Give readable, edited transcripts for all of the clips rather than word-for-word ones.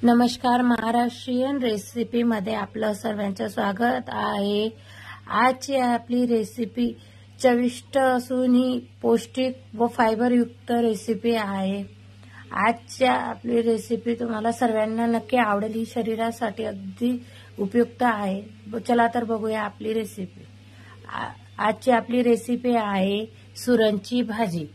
नमस्कार, महाराष्ट्रीयन रेसिपी मध्ये आपलं सर्वांचं स्वागत आहे। आजची आपली रेसिपी चविष्ट असून ही पौष्टिक व फायबर युक्त रेसिपी आहे। आजच्या आपली रेसिपी तुम्हाला सर्वांना नक्की आवडेल, ही शरीरासाठी अगदी उपयुक्त आहे। चला तर बघूया आपली रेसिपी। आजची आपली रेसिपी आहे सुरणची भाजी।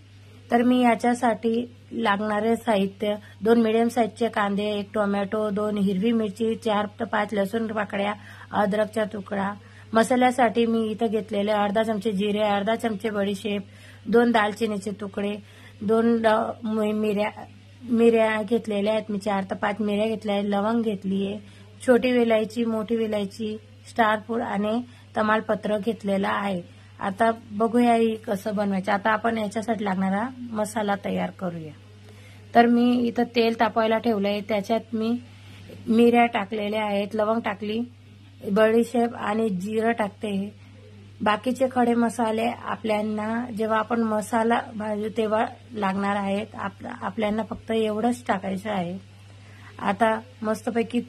तर मी याच्यासाठी लागणारे साहित्य 2 मीडियम साइजचे कांदे, 1 टोमॅटो, 2 हिरवी मिरची, 4 ते 5 लसूण पाकळ्या, अद्रकचा तुकडा। मसाल्यासाठी मी इथे घेतलेले अर्धा चमचे जिरे, अर्धा चमचे बडीशेप, 2 दालचिनीचे तुकडे, 2 मिऱ्या घेतलेल्या आहेत मी, 4 ते 5 मिऱ्या घेतल्या आहेत, लवंग घेतली आहे, छोटी वेलायची, मोठी वेलायची, स्टार फूड आणि तमालपत्र घेतलेला आहे। आता बघूया ही कसं बनवायचं। आता आपण याच्यासाठी लागणारा मसाला तयार करूया। तर मी इथं तेल तापवायला ठेवलंय, त्याच्यात मी मिऱ्या टाकलेल्या आहेत, लवंग टाकली, बडीशेप आणि जिरं टाकते। बाकीचे खडे मसाले आपल्याला जेव्हा आपण मसाला भाजू तेव्हा लागणार आहेत, आपल्याला फक्त एवढंच टाकायचं आहे। आता मस्तपैकी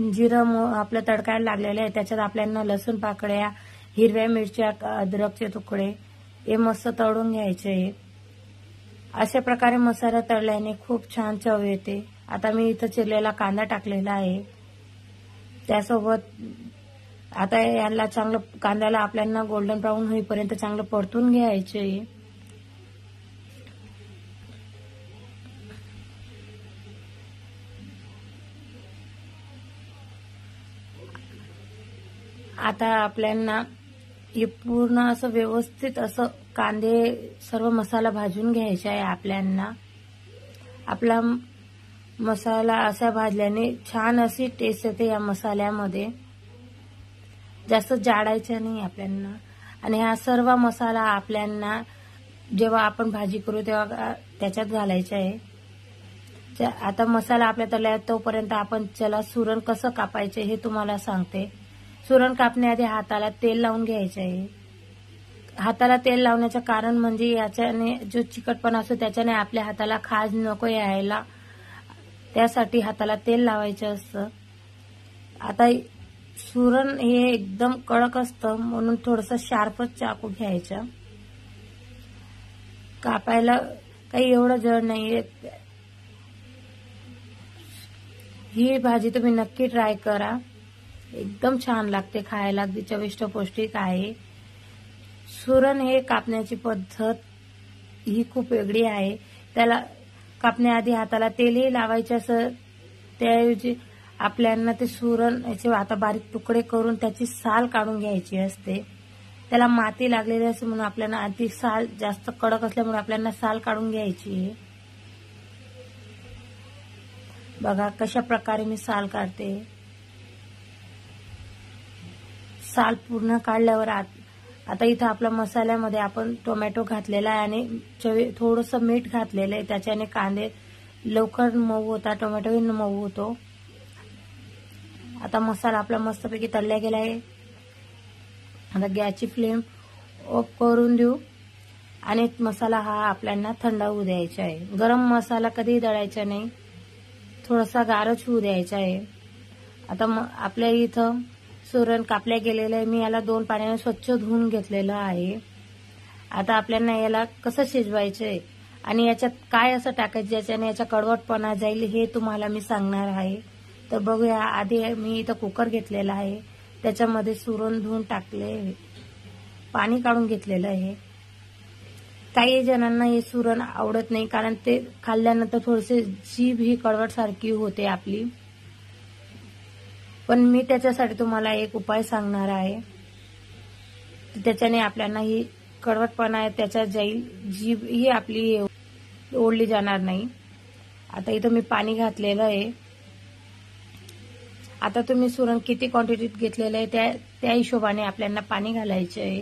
जिरं आपलं तडकायला लागलेलं आहे, त्याच्यात आपल्याला लसूण पाकळ्या, हिरव्या मिरच्या, अद्रकचे तुकडे हे मस्त तळून घ्यायचे। अशा प्रकारे मसाला तळल्याने खूप छान चव येते। आता मी इथं चिरलेला कांदा टाकलेला आहे, त्यासोबत आता याला चांगलं कांद्याला आपल्याला गोल्डन ब्राऊन होईपर्यंत चांगलं परतून घ्यायचे। आता आपल्याला हे पूर्ण असं व्यवस्थित असं कांदे सर्व मसाला भाजून घ्यायचा आहे आपल्याला। आपला मसाला असा भाजल्याने छान अशी टेस्ट येते या मसाल्यामध्ये, जास्त जाडायचं नाही आपल्याला। आणि हा सर्व मसाला आपल्याला जेव्हा आपण भाजी करू तेव्हा त्याच्यात घालायचा आहे। आता मसाला आपल्या तळ्यात तोपर्यंत आपण चला सुरण कसं कापायचे हे तुम्हाला सांगते। सुरण कापण्याआधी हाताला तेल लावून घ्यायचे आहे। हाताला तेल लावण्याचं कारण म्हणजे याच्याने जो चिकटपणा असतो त्याच्याने आपल्या हाताला खाज नको यायला, त्यासाठी हाताला तेल लावायचं असतं। आता सुरण हे एकदम कडक असतं म्हणून थोडंसं शार्पच चाकू घ्यायचं। कापायला काही एवढं जड नाहीये। ही भाजी तुम्ही नक्की ट्राय करा, एकदम छान लागते खायला, अगदी चविष्ट पौष्टिक आहे। सुरण हे कापण्याची पद्धत ही खूप वेगळी आहे। त्याला कापण्याआधी हाताला तेलही लावायचे असं, त्याऐवजी आपल्याला ते सुरण याचे आता बारीक तुकडे करून त्याची साल काढून घ्यायची असते। त्याला माती लागलेली असते म्हणून आपल्याला आधी साल जास्त कडक असल्यामुळे आपल्याला साल काढून घ्यायची आहे। बघा कशा प्रकारे मी साल काढते। साल पूर्ण काढल्यावर आता इथं आपल्या मसाल्यामध्ये आपण टोमॅटो घातलेला आहे आणि थोडंसं मीठ घातलेलं आहे, त्याच्याने कांदे लवकर मऊ होतात, टोमॅटोही मऊ होतो। आता मसाला आपला मस्तपैकी तळला गेला आहे। आता गॅसची फ्लेम ऑफ करून देऊ आणि मसाला हा आपल्याला थंड होऊ द्यायचा आहे। गरम मसाला कधीही दळायचा नाही, थोडासा गारच होऊ द्यायचा आहे। आता आपल्या इथं सुरण कापल्या गेलेलं आहे, मी याला 2 पाण्याने स्वच्छ धुवून घेतलेलं आहे। आता आपल्याला याला कसं शिजवायचंय आणि याच्यात काय असं टाकायचं ज्याच्याने याचा कडवटपणा जाईल हे तुम्हाला मी सांगणार आहे। तर बघूया, आधी मी इथं कुकर घेतलेला आहे, त्याच्यामध्ये सुरण धुवून टाकले, पाणी काढून घेतलेलं आहे। काही जणांना हे सुरण आवडत नाही कारण ते खाल्ल्यानंतर थोडेसे जीभ ही कडवट सारखी होते आपली, पण मी त्याच्यासाठी तुम्हाला एक उपाय सांगणार आहे, त्याच्याने आपल्याला ही कडवटपणा आहे त्याच्यात जाईल, जीभ ही आपली ओढली जाणार नाही। आता इथं मी पाणी घातलेलं आहे। आता तुम्ही सुरण किती क्वांटिटीत घेतलेलं आहे त्या हिशोबाने आपल्याला पाणी घालायचं आहे।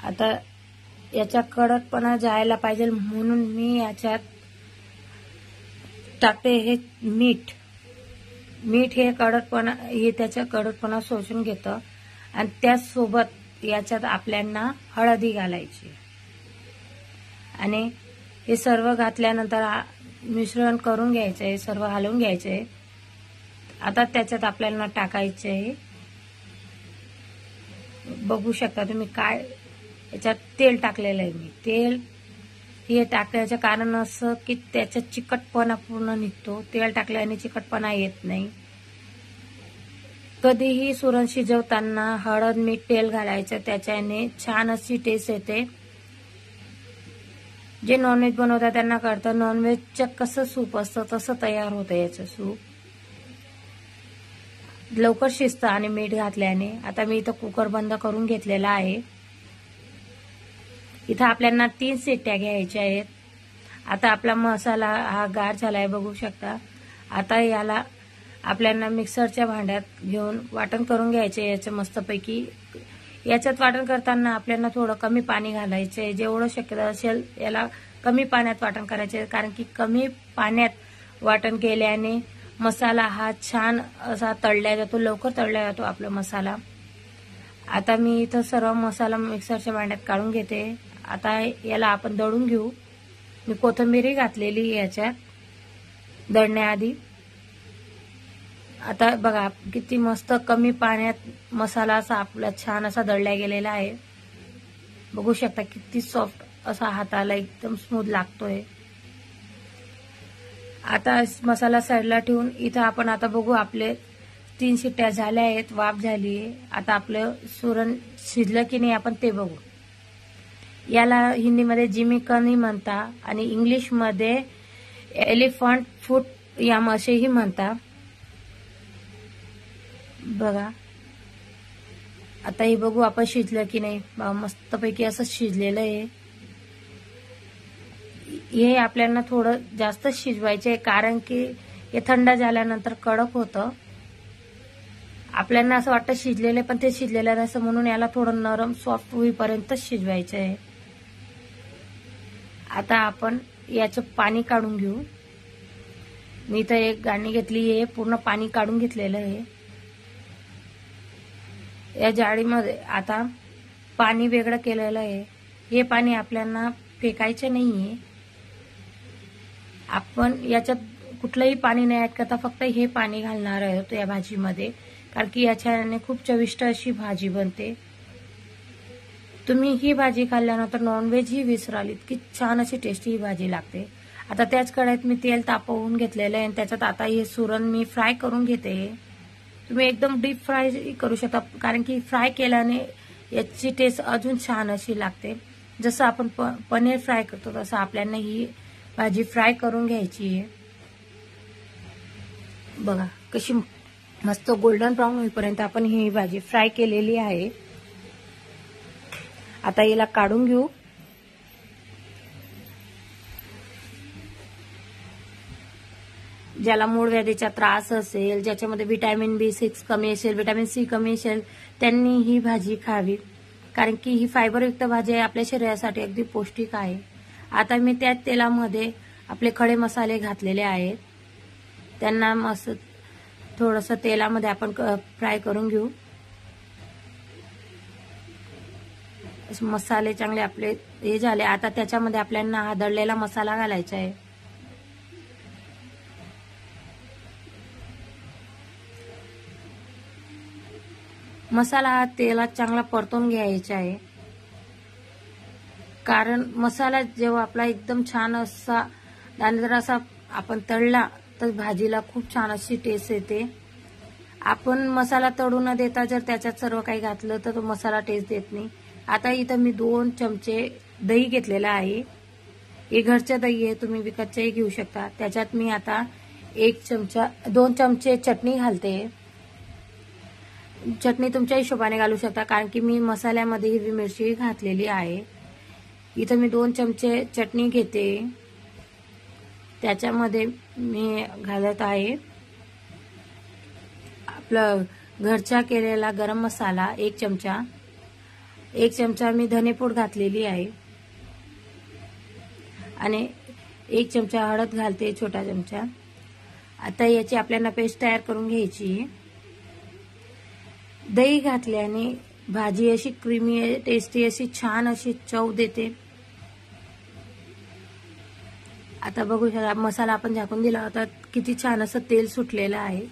आता याचा कडकपणा जायला पाहिजे म्हणून मी याच्यात टाकते हे मीठ। मीठ हे त्याचा कडकपणा शोषून घेतं आणि त्यासोबत याच्यात आपल्याला हळदी घालायची आणि हे सर्व घातल्यानंतर मिश्रण करून घ्यायचं आहे, सर्व हलवून घ्यायचं आहे. आता त्याच्यात आपल्याला टाकायचं आहे, बघू शकता तुम्ही काय याच्यात तेल टाकलेलं आहे. मी तेल हे टाकण्याचं कारण असं की त्याचा चिकटपणा पूर्ण निघतो. तेल टाकल्याने चिकटपणा येत नाही. कधीही सुरण शिजवताना हळद मीठ तेल घालायचं, त्याच्याने छान अशी टेस्ट येते. जे नॉनव्हेज बनवतात त्यांना कळतं नॉनव्हेजचं कसं सूप असतं तसं तयार होतं याचं सूप. लवकर शिजतं आणि मीठ घातल्याने. आता मी इथं कुकर बंद करून घेतलेला आहे. इथं आपल्याला 3 शिट्ट्या घ्यायच्या आहेत. आता आपला मसाला हा गार झालाय बघू शकता. आता याला आपल्याला मिक्सरच्या भांड्यात घेऊन वाटण करून घ्यायचे याचं मस्तपैकी. याच्यात वाटण करताना आपल्याला थोडं कमी पाणी घालायचंय. जेवढं शक्य असेल याला कमी पाण्यात वाटण करायचे, कारण की कमी पाण्यात वाटण केल्याने मसाला हा छान असा तळला जातो, लवकर तळला जातो आपला मसाला. आता मी इथं सर्व मसाला मिक्सरच्या भांड्यात काढून घेते. आता याला आपण दळून घेऊ. मी कोथिंबीर घातलेली याच्यात दळण्याआधी. आता बघा किती मस्त कमी पाण्यात मसाला असा आपला छान असा दळला गेलेला आहे. बघू शकता किती सॉफ्ट असा हाताला एकदम स्मूथ लागतोय. आता मसाला साईडला ठेवून इथं आपण आता बघू आपले 3 शिट्ट्या झाल्या आहेत, वाफ झाली आहे. आता आपलं सुरण शिजलं की नाही आपण ते बघू. याला हिंदीमध्ये जिमीकनी म्हणता आणि इंग्लिशमध्ये एलिफंट फूट याम असेही म्हणता. बघा आता हे बघू आपण शिजलं की नाही. मस्तपैकी असं शिजलेलं आहे. हे आपल्याला थोडं जास्त शिजवायचे कारण की हे थंड झाल्यानंतर कडक होतं. आपल्याला असं वाटतं शिजलेलं पण ते शिजलेलं नसतं, म्हणून याला थोडं नरम सॉफ्ट होईपर्यंत शिजवायचं आहे. आता आपण याचं पाणी काढून घेऊ. मी इथं एक गाळणी घेतली आहे, पूर्ण पाणी काढून घेतलेलं आहे. या जाळीमध्ये आता पाणी वेगळं केलेलं आहे. हे पाणी आपल्याला फेकायचं नाहीये. आपण याच्यात कुठलंही पाणी नाही ऍड करता, फक्त हे पाणी घालणार आहोत या भाजीमध्ये, कारण की याच्याने खूप चविष्ट अशी भाजी बनते. तुम्ही ही भाजी खाल्ल्यानंतर नॉनव्हेज ही विसराल, इतकी छान अशी टेस्टी ही भाजी लागते. आता त्याच कढईत मी तेल तापवून घेतलेलं आहे आणि त्याच्यात आता हे सुरण मी फ्राय करून घेते. तुम्ही एकदम डीप फ्राय करू शकता, कारण की फ्राय केल्याने याची टेस्ट अजून छान अशी लागते. जसं आपण पनीर फ्राय करतो तसं आपल्याला ही भाजी फ्राय करून घ्यायची आहे. बघा कशी मस्त गोल्डन ब्राऊन होईपर्यंत आपण ही भाजी फ्राय केलेली आहे. आता याला काढून घेऊ. ज्याला मूळ व्याधीचा त्रास असेल, ज्याच्यामध्ये व्हिटॅमिन B6 कमी असेल, व्हिटॅमिन C कमी असेल, त्यांनी ही भाजी खावी, कारण की ही फायबरयुक्त भाजी आहे, आपल्या शरीरासाठी अगदी पौष्टिक आहे. आता मी त्या तेलामध्ये आपले खडे मसाले घातलेले आहेत. त्यांना मस्त थोडंसं तेलामध्ये आपण फ्राय करून घेऊ. मसाले चांगले आपले हे झाले. आता त्याच्यामध्ये आपल्याला हा दळलेला मसाला घालायचा आहे. मसाला हा तेलात चांगला परतून घ्यायचा आहे, कारण मसाला जेव्हा आपला एकदम छान असा दाणेदार असा आपण तळला तर भाजीला खूप छान अशी टेस्ट येते. आपण मसाला तळू न देता जर त्याच्यात सर्व काही घातलं तर तो मसाला टेस्ट देत नाही. आता इथं मी 2 चमचे दही घेतलेला आहे. हे घरचं दही आहे, तुम्ही विकतचंही घेऊ शकता. त्याच्यात मी आता 2 चमचे चटणी घालते. चटणी तुमच्या हिशोबाने घालू शकता, कारण की मी मसाल्यामध्ये हिरवी मिरची घातलेली आहे. इथं मी 2 चमचे चटणी घेते. त्याच्यामध्ये मी घालत आहे आपलं घरचा केलेला गरम मसाला 1 चमचा. 1 चमचा मी धनेपूड घातलेली आहे आणि 1 चमचा हळद घालते, छोटा चमचा. आता याची आपल्याला पेस्ट तयार करून घ्यायची. दही घातल्याने भाजी अशी क्रीमी टेस्टी अशी छान अशी चव देते. आता बघू शकता मसाला आपण झाकून दिला होता, किती छान असं तेल सुटलेलं आहे.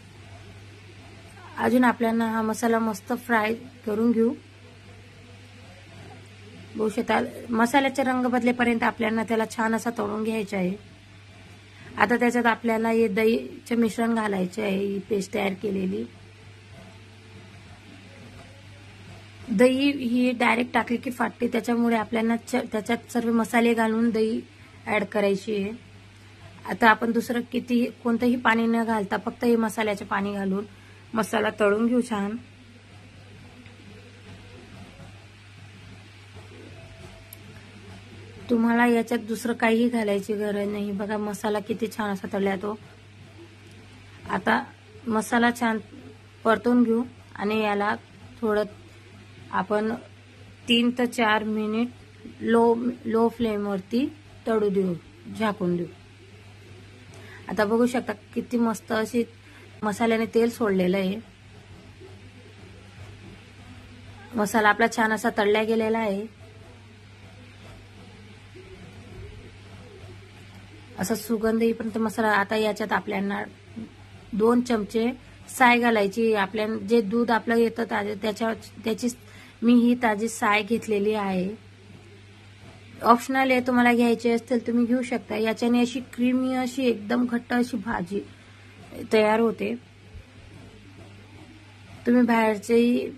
अजून आपल्याला हा मसाला मस्त फ्राय करून घेऊ. बघू शकता मसाल्याचा रंग बदलेपर्यंत आपल्याला त्याला छान असा तळून घ्यायचा आहे. आता त्याच्यात आपल्याला हे दहीचे मिश्रण घालायचे आहे, ही पेस्ट तयार केलेली. दही ही डायरेक्ट टाकली की फाटते, त्याच्यामुळे आपल्याला त्याच्यात सर्व मसाले घालून दही ऍड करायची आहे. आता आपण दुसरं कोणतंही पाणी न घालता फक्त हे मसाल्याचे पाणी घालून मसाला तळून घेऊ छान. तुम्हाला याच्यात दुसरं काही घालायची गरज नाही. बघा मसाला किती छान असा तळला तो. आता मसाला छान परतून घेऊ आणि याला थोडं आपण 3 ते 4 मिनिट लो फ्लेमवरती तळू देऊ, झाकून देऊ. आता बघू शकता किती मस्त अशी मसाल्याने तेल सोडलेलं आहे. मसाला आपला छान असा तळला गेलेला आहे. असा सुगंध येईपर्यंत मसाला. आता याच्यात आपल्याला 2 चमचे साय घालायची. आपल्याला जे दूध आपलं येतं त्याची मी ही ताजी साय घेतलेली आहे. ऑप्शनल आहे, तुम्हाला घ्यायची असतील तुम्ही घेऊ शकता. याच्याने अशी क्रीमी अशी एकदम घट्ट अशी भाजी तयार होते. तुम्ही बाहेरची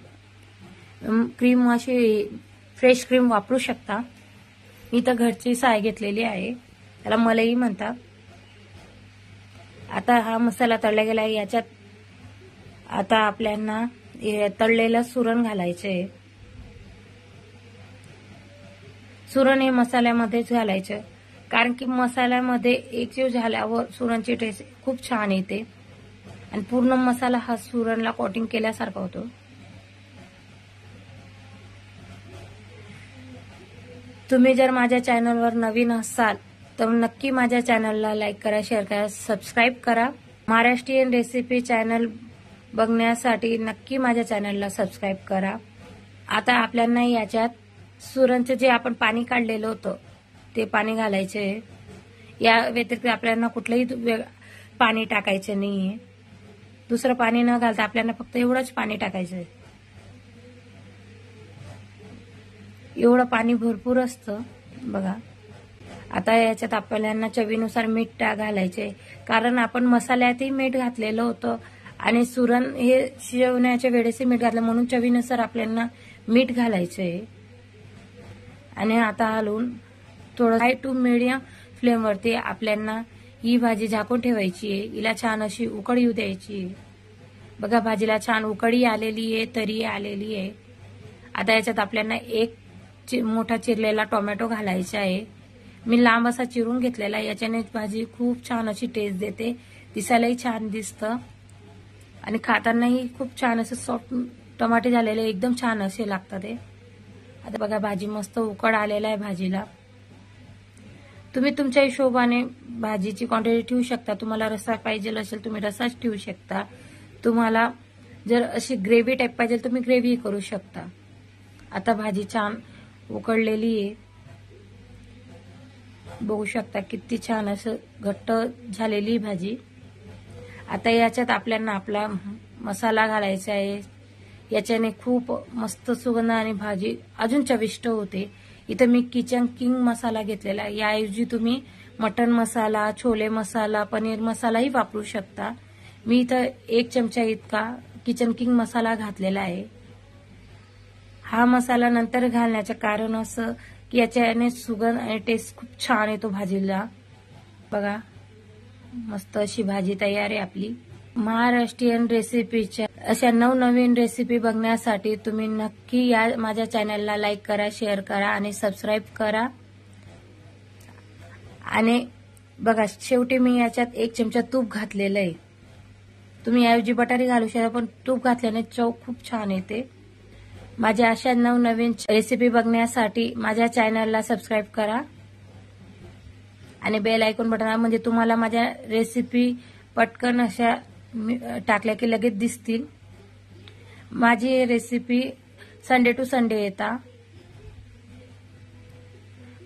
क्रीम अशी फ्रेश क्रीम वापरू शकता. मी तर घरची साय घेतलेली आहे, त्याला मलाई म्हणतात. आता हा मसाला तळला गेला. याच्यात आता आपल्याला तळलेलं सुरण घालायचंय. सुरण हे मसाल्यामध्येच घालायचं, कारण की मसाल्यामध्ये एकजीव झाल्यावर सुरणची टेस्ट खूप छान येते आणि पूर्ण मसाला हा सुरणला कोटिंग केल्यासारखा होतो. तुम्ही जर माझ्या चॅनलवर नवीन असाल तर नक्की माझ्या चॅनलला लाईक करा, शेअर करा, सबस्क्राईब करा. महाराष्ट्रीयन रेसिपी चॅनल बघण्यासाठी नक्की माझ्या चॅनलला सबस्क्राईब करा. आता आपल्याला याच्यात सुरणचं जे आपण पाणी काढलेलं होतं ते पाणी घालायचे. या व्यतिरिक्त आपल्याला कुठलंही पाणी टाकायचं नाहीये. दुसरं पाणी न घालता आपल्याला फक्त एवढंच पाणी टाकायचंय. एवढं पाणी भरपूर असतं बघा. आता याच्यात आपल्याला चवीनुसार मीठ घालायचे, कारण आपण मसाल्यातही मीठ घातलेलं होतं आणि सुरण हे शिजवण्याच्या वेळेस मीठ घातलं, म्हणून चवीनुसार आपल्याला मीठ घालायचंय. आणि आता हलवून थोडं हाय टू मीडियम फ्लेमवरती आपल्याला ही भाजी झाकून ठेवायची आहे. हिला छान अशी उकळी येऊ द्यायची. बघा भाजीला छान उकळी आलेली आहे, तरी आलेली आहे. आता याच्यात आपल्याला एक मोठा चिरलेला टोमॅटो घालायचा आहे. मी लांब असा चिरून घेतलेला. याच्याने भाजी खूप छान अशी टेस्ट देते, दिसायलाही छान दिसतं आणि खातानाही खूप छान असं सॉफ्ट टमाटे झालेले एकदम छान असे लागतात ते. आता बघा भाजी मस्त उकळ आलेला आहे भाजीला. तुम्ही तुमच्या हिशोबाने भाजीची क्वांटिटी ठेवू शकता. तुम्हाला रस्सा पाहिजे असेल तुम्ही रस्साच ठेवू शकता. तुम्हाला जर अशी ग्रेव्ही टाईप पाहिजे तुम्ही ग्रेव्ही करू शकता. आता भाजी छान उकळलेली आहे. बघू शकता किती छान असं घट्ट झालेली भाजी. आता याच्यात आपल्याला आपला मसाला घालायचा आहे. याच्याने खूप मस्त सुगंध आणि भाजी अजून चविष्ट होते. इथं मी किचन किंग मसाला घेतलेला आहे. याऐवजी तुम्ही मटन मसाला, छोले मसाला, पनीर मसालाही वापरू शकता. मी इथं 1 चमचा इतका किचन किंग मसाला घातलेला आहे. हा मसाला नंतर घालण्याचं कारण असं की याच्याने सुगंध आणि टेस्ट खूप छान येतो भाजीला. बघा मस्त अशी भाजी तयार आहे आपली. महाराष्ट्रीयन रेसिपीच्या अशा नवनवीन रेसिपी बघण्यासाठी तुम्ही नक्की माझ्या चॅनलला लाईक करा, शेअर करा आणि सबस्क्राईब करा. आणि बघा शेवटी मी याच्यात 1 चमचा तूप घातलेलं आहे. तुम्ही याऐवजी बटारी घालू शकता, पण तूप घातल्याने चव खूप छान येते. माझ्या अशा नवनवीन रेसिपी बघण्यासाठी माझ्या चॅनलला सबस्क्राईब करा आणि बेल आयकॉन बटन म्हणजे तुम्हाला माझ्या रेसिपी पटकन अशा टाकल्या की लगेच दिसतील. माझी रेसिपी संडे टू संडे येतात.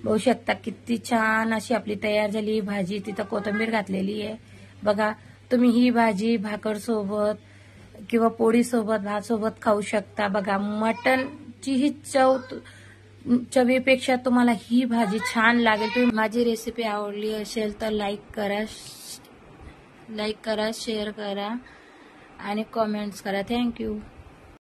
बघू शकता किती छान अशी आपली तयार झाली ही भाजी. तिथं कोथिंबीर घातलेली आहे बघा. तुम्ही ही भाजी भाकर सोबत किंवा पोळी सोबत भात सोबत खाऊ शकता बघा. मटनची ही चवीपेक्षा तुम्हाला ही भाजी छान लागेल. तुम्ही माझी रेसिपी आवडली असेल तर लाईक करा, शेअर करा आणि कमेंट्स करा. थँक्यू.